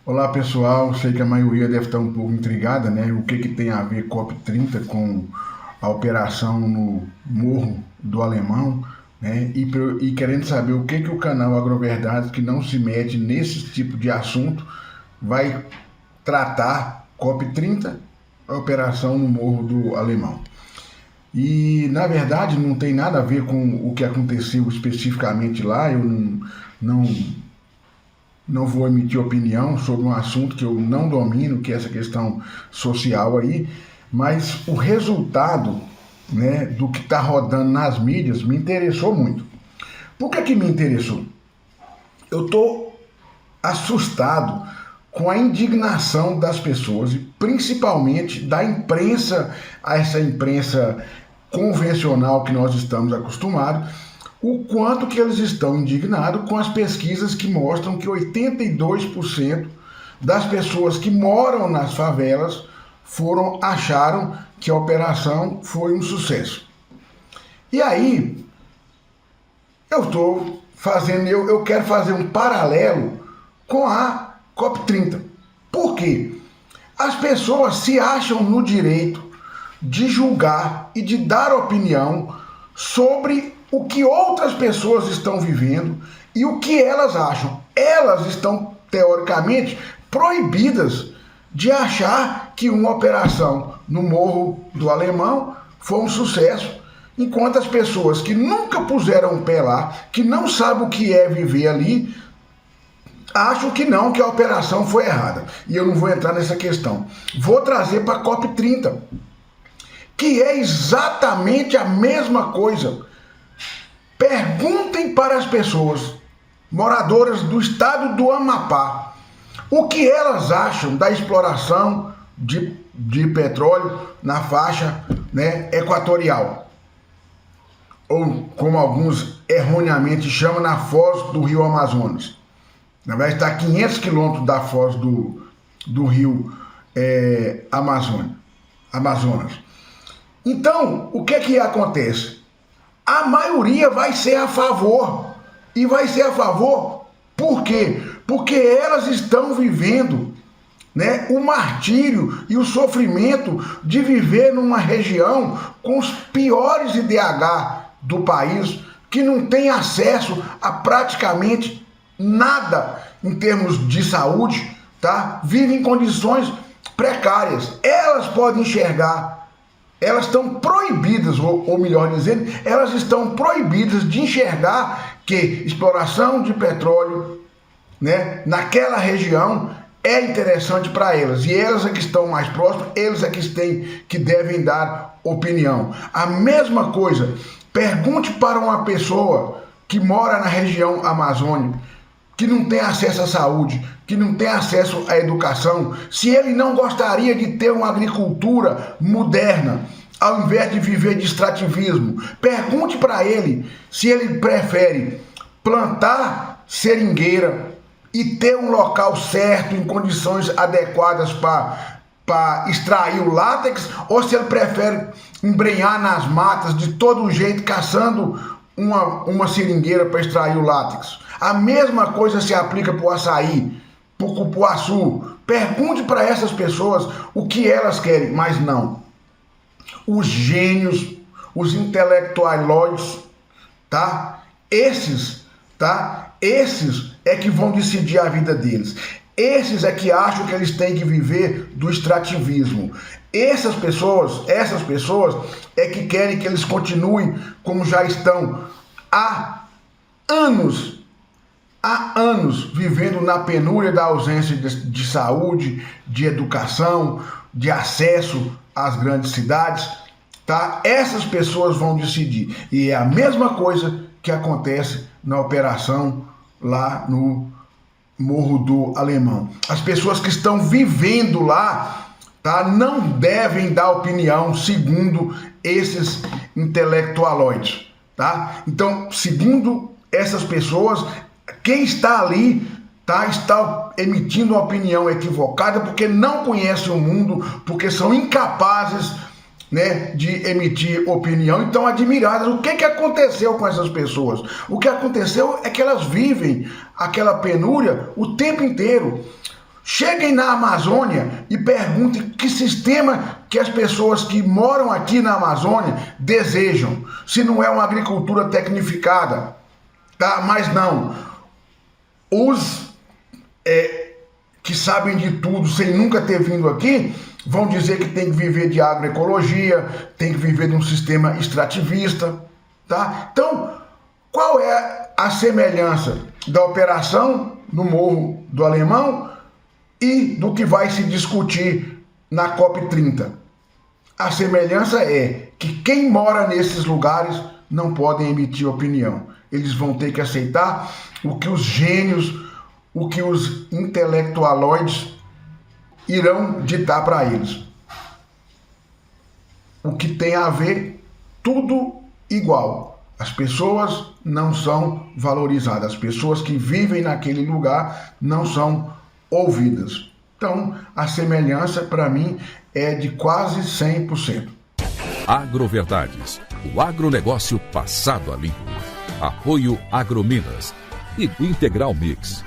Olá pessoal, sei que a maioria deve estar um pouco intrigada, né? O que tem a ver COP30 com a operação no Morro do Alemão, né? E querendo saber o que o canal Agroverdades, que não se mete nesse tipo de assunto, vai tratar COP30, a operação no Morro do Alemão. E na verdade não tem nada a ver com o que aconteceu especificamente lá, eu não não vou emitir opinião sobre um assunto que eu não domino, que é essa questão social aí, mas o resultado, né, do que está rodando nas mídias me interessou muito. Por que me interessou? Eu estou assustado com a indignação das pessoas, e principalmente da imprensa, essa imprensa convencional que nós estamos acostumados, o quanto que eles estão indignados com as pesquisas que mostram que 82% das pessoas que moram nas favelas acharam que a operação foi um sucesso. E aí, eu quero fazer um paralelo com a COP30. Por quê? As pessoas se acham no direito de julgar e de dar opinião sobre o que outras pessoas estão vivendo e o que elas acham. Elas estão, teoricamente, proibidas de achar que uma operação no Morro do Alemão foi um sucesso, enquanto as pessoas que nunca puseram o pé lá, que não sabem o que é viver ali, acham que não, que a operação foi errada. E eu não vou entrar nessa questão. Vou trazer para a COP30, que é exatamente a mesma coisa. Perguntem para as pessoas moradoras do estado do Amapá o que elas acham da exploração de petróleo na faixa, né, equatorial, ou como alguns erroneamente chamam, na foz do rio Amazonas. Na verdade está a 500 quilômetros da foz do rio Amazonas. Então, o que acontece? A maioria vai ser a favor. E vai ser a favor por quê? Porque elas estão vivendo, né, o martírio e o sofrimento de viver numa região com os piores IDH do país, que não tem acesso a praticamente nada em termos de saúde, tá? Vive em condições precárias. Elas podem enxergar. Elas estão proibidas, ou melhor dizendo, elas estão proibidas de enxergar que exploração de petróleo, né, naquela região é interessante para elas. E elas é que estão mais próximas, eles é que devem dar opinião. A mesma coisa, pergunte para uma pessoa que mora na região amazônica, que não tem acesso à saúde, que não tem acesso à educação, se ele não gostaria de ter uma agricultura moderna, ao invés de viver de extrativismo. Pergunte para ele se ele prefere plantar seringueira e ter um local certo, em condições adequadas para extrair o látex, ou se ele prefere embrenhar nas matas de todo jeito, caçando uma seringueira para extrair o látex. A mesma coisa se aplica para o açaí, para o cupuaçu. Pergunte para essas pessoas o que elas querem, mas não. Os gênios, os intelectualoides, tá? Esses é que vão decidir a vida deles. Esses é que acham que eles têm que viver do extrativismo. Essas pessoas é que querem que eles continuem como já estão há anos vivendo na penúria da ausência de saúde, de educação, de acesso às grandes cidades, tá? Essas pessoas vão decidir. E é a mesma coisa que acontece na operação lá no Morro do Alemão. As pessoas que estão vivendo lá, tá, não devem dar opinião segundo esses intelectualoides, tá? Então, segundo essas pessoas, quem está ali, tá, está emitindo uma opinião equivocada porque não conhece o mundo, porque são incapazes, né, de emitir opinião, então admiradas. O que aconteceu com essas pessoas? O que aconteceu é que elas vivem aquela penúria o tempo inteiro. Cheguem na Amazônia e perguntem que sistema que as pessoas que moram aqui na Amazônia desejam. Se não é uma agricultura tecnificada, tá? Mas não. Os que sabem de tudo sem nunca ter vindo aqui vão dizer que tem que viver de agroecologia, tem que viver de um sistema extrativista, tá? Então, qual é a semelhança da operação no Morro do Alemão e do que vai se discutir na COP30? A semelhança é que quem mora nesses lugares não podem emitir opinião. Eles vão ter que aceitar o que os gênios, o que os intelectualoides irão ditar para eles. O que tem a ver, tudo igual. As pessoas não são valorizadas. As pessoas que vivem naquele lugar não são ouvidas. Então, a semelhança, para mim, é de quase 100%. Agroverdades, o agronegócio passado a limpo. Apoio Agrominas e Integral Mix.